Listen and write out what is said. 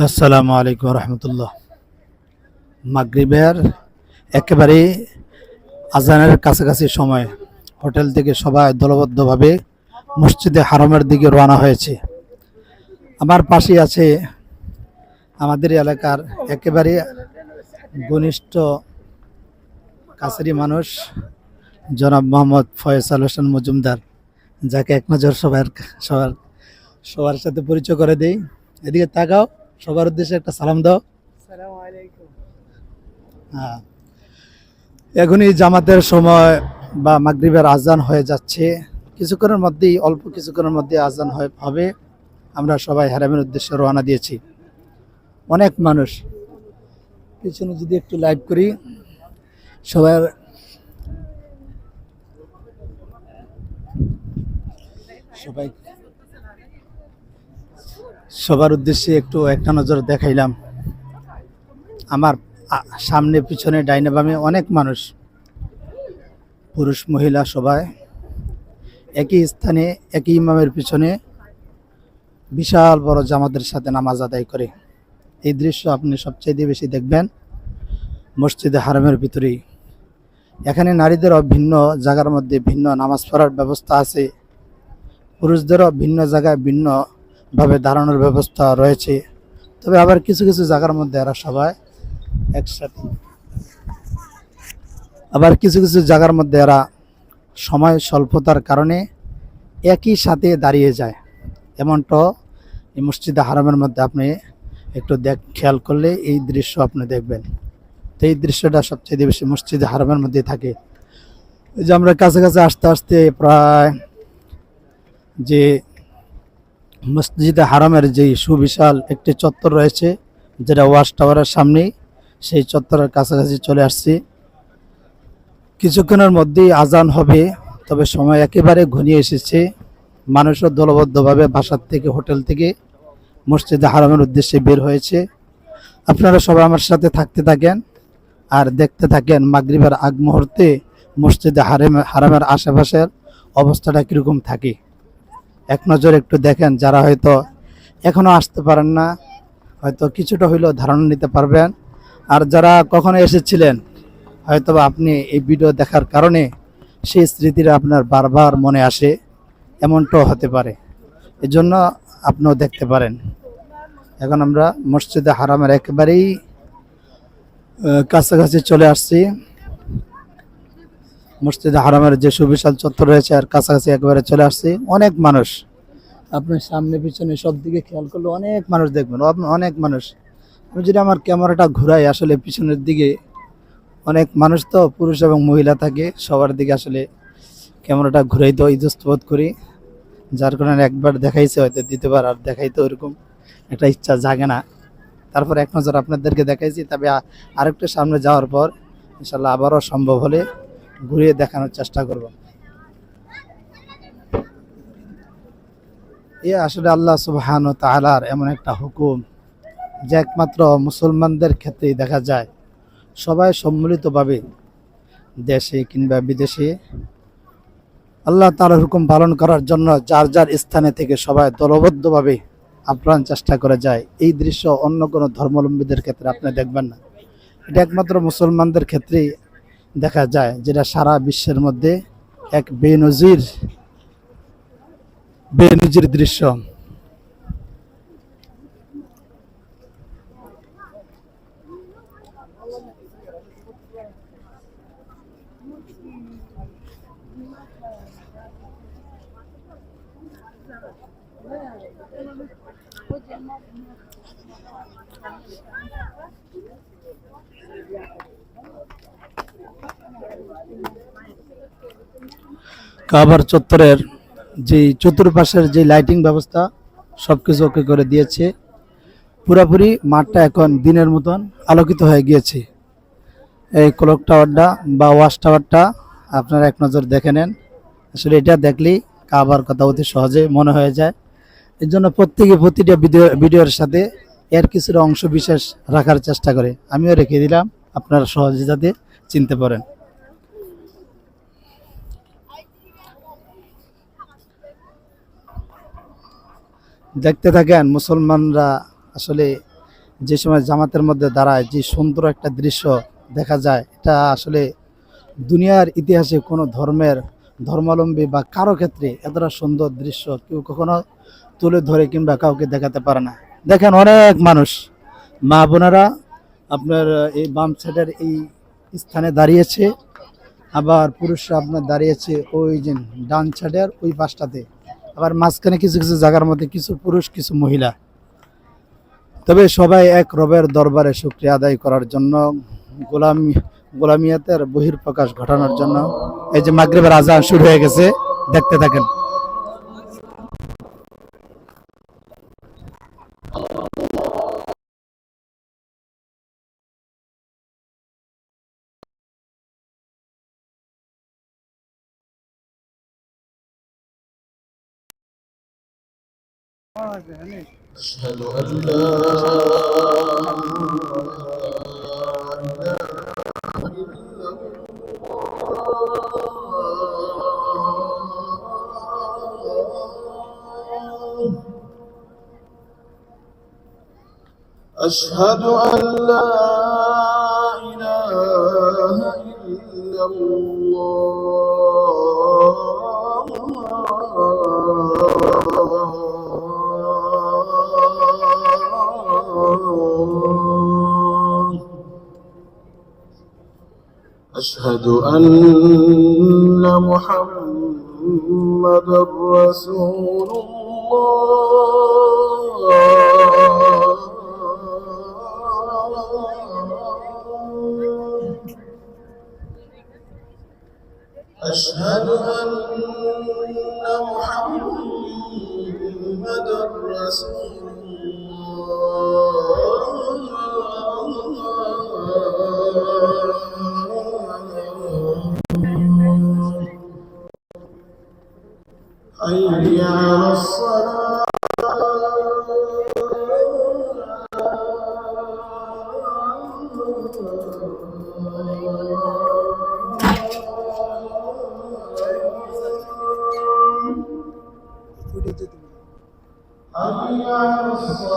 আসসালামু আলাইকুম রহমতুল্লাহ। মাগরিবের একেবারে আজানের কাছাকাছি সময় হোটেল থেকে সবাই দলবদ্ধভাবে মসজিদে হারমের দিকে রওনা হয়েছে। আমার পাশে আছে আমাদের এলাকার একেবারে ঘনিষ্ঠ কাছেরই মানুষ জনাব মোহাম্মদ ফয়সাল হোসেন মজুমদার, যাকে এক নজর সবার সবার সাথে পরিচয় করে দেই। এদিকে তাকাও, সবার উদ্দেশ্যে একটা সালাম দাও। হ্যাঁ, এখনই জামাতের সময় বা মাগরিবের আজান হয়ে যাচ্ছে। কিছুক্ষণের মধ্যেই, অল্প কিছুক্ষণের মধ্যে আজান হবে। আমরা সবাই হারামের উদ্দেশ্যে রওনা দিয়েছি। অনেক মানুষ, পিছনে যদি একটু লাইভ করি, সবার সবাই সবার উদ্দেশ্যে একটু একটা নজর দেখাইলাম। আমার সামনে পিছনে ডাইনে বামে অনেক মানুষ, পুরুষ মহিলা সবাই একই স্থানে একই ইমামের পিছনে বিশাল বড় জামাতের সাথে নামাজ আদায় করে। এই দৃশ্য আপনি সবচেয়ে বেশি দেখবেন মসজিদে হারামের ভিতরেই। এখানে নারীদেরও ভিন্ন জায়গার মধ্যে ভিন্ন নামাজ পড়ার ব্যবস্থা আছে, পুরুষদেরও ভিন্ন জায়গায় ভিন্নভাবে দাঁড়ানোর ব্যবস্থা রয়েছে। তবে আবার কিছু কিছু জায়গার মধ্যে এরা সবাই একসাথে, আবার কিছু কিছু জায়গার মধ্যে এরা সময় স্বল্পতার কারণে একই সাথে দাঁড়িয়ে যায়। এমনটা এই মসজিদে হারামের মধ্যে আপনি একটু খেয়াল করলে এই দৃশ্য আপনি দেখবেন। তো এই দৃশ্যটা সবচেয়ে বেশি মসজিদে হারামের মধ্যে থাকে। এই যে আমরা কাছাকাছি আস্তে আস্তে প্রায় যে মসজিদে হারামের যে সুবিশাল একটি চত্বর রয়েছে, যেটা ওয়াচ টাওয়ারের সামনেই, সেই চত্বরের কাছাকাছি চলে আসছি। কিছুক্ষণের মধ্যেই আজান হবে, তবে সময় একেবারে ঘনিয়ে এসেছে। মানুষও দলবদ্ধভাবে বাসার থেকে, হোটেল থেকে মসজিদে হারামের উদ্দেশ্যে বের হয়েছে। আপনারা সবাই আমার সাথে থাকতে থাকেন আর দেখতে থাকেন মাগরিবের আগ মুহূর্তে মসজিদে হারামের আশেপাশের অবস্থাটা কীরকম থাকে। এক নজর একটু দেখেন, যারা হয়তো এখনও আসতে পারেন না, হয়তো কিছুটা হইলেও ধারণা নিতে পারবেন। আর যারা কখনো এসেছিলেন, হয়তো আপনি এই ভিডিও দেখার কারণে সেই স্মৃতিটা আপনার বারবার মনে আসে, এমনটাও হতে পারে। এজন্য আপনিও দেখতে পারেন। এখন আমরা মসজিদে হারামের একেবারেই কাছাকাছি চলে আসছি। মসজিদে হারামের যে সুবিশাল চত্বর রয়েছে আর কাছাকাছি একেবারে চলে আসছি। অনেক মানুষ, আপনি সামনে পিছনে সব দিকে খেয়াল করলে অনেক মানুষ দেখবেন, অনেক মানুষ। আমি যদি আমার ক্যামেরাটা ঘুরাই, আসলে পিছনের দিকে অনেক মানুষ, তো পুরুষ এবং মহিলা থাকে, সবার দিকে আসলে ক্যামেরাটা ঘুরাই তো ইতস্ত বোধ করি। যার কারণে একবার দেখাইছে, হয়তো দ্বিতীয়বার আর দেখাইতে ওইরকম একটা ইচ্ছা জাগে না। তারপর এক নজর আপনাদেরকে দেখাইছি। তবে আরেকটু সামনে যাওয়ার পর ইনশাল্লাহ আবারও সম্ভব হলে ঘুরিয়ে দেখানোর চেষ্টা করব। এ আসলে আল্লাহ সুবহানাহু ওয়া তাআলার এমন একটা হুকুম, যে একমাত্র মুসলমানদের ক্ষেত্রেই দেখা যায়। সবাই সম্মিলিতভাবে, দেশে কিংবা বিদেশে, আল্লাহ তাআলার হুকুম পালন করার জন্য যার যার স্থানে থেকে সবাই দলবদ্ধভাবে আপ্রাণ চেষ্টা করে যায়। এই দৃশ্য অন্য কোনো ধর্মাবলম্বীদের ক্ষেত্রে আপনি দেখবেন না। এটা একমাত্র মুসলমানদের ক্ষেত্রেই দেখা যায়, যেটা সারা বিশ্বের মধ্যে এক বেনজির দৃশ্য। কাবার চত্বরের যে চতুর্পাশের যে লাইটিং ব্যবস্থা সবকিছু ওকে করে দিয়েছে। পুরোপুরি মাঠটা এখন দিনের মতন আলোকিত হয়ে গিয়েছে। এই ক্লক টাওয়ারটা বা ওয়াচ টাওয়ারটা আপনারা এক নজর দেখে নেন। আসলে এটা দেখলেই কাবার কথা অতি সহজে মনে হয়ে যায়। এর জন্য প্রত্যেকে প্রতিটা ভিডিওর সাথে এর কিছুটা অংশ বিশেষ রাখার চেষ্টা করে। আমিও রেখে দিলাম, আপনারা সহজে যাতে চিনতে পারেন। দেখতে থাকেন মুসলমানরা আসলে যে সময় জামাতের মধ্যে দাঁড়ায় যে সুন্দর একটা দৃশ্য দেখা যায়, এটা আসলে দুনিয়ার ইতিহাসে কোনো ধর্মাবলম্বী বা কারো ক্ষেত্রে এতটা সুন্দর দৃশ্য কেউ কখনো তুলে ধরে কিংবা কাউকে দেখাতে পারে না। দেখেন অনেক মানুষ, মা বোনেরা আপনার এই বাম সাইডের এই স্থানে দাঁড়িয়েছে, আবার পুরুষরা আপনার দাঁড়িয়েছে ওই যে ডান সাইডের ওই পাশটাতে, আবার মাঝখানে কিছু কিছু জায়গার মধ্যে কিছু পুরুষ কিছু মহিলা। তবে সবাই এক রবের দরবারে শুকরিয়া আদায় করার জন্য, গোলামি গোলামিয়াতের বহিঃপ্রকাশ ঘটানোর জন্য। এই যে মাগরিবের আজান শুরু হয়ে গেছে, দেখতে থাকেন। أشهد أن لا إله إلا الله. أشهد أن لا إله إلا الله. أشهد أن محمدا رسول الله. أشهد أن محمدا رسول الله. حي على الصلاة. حي على الله.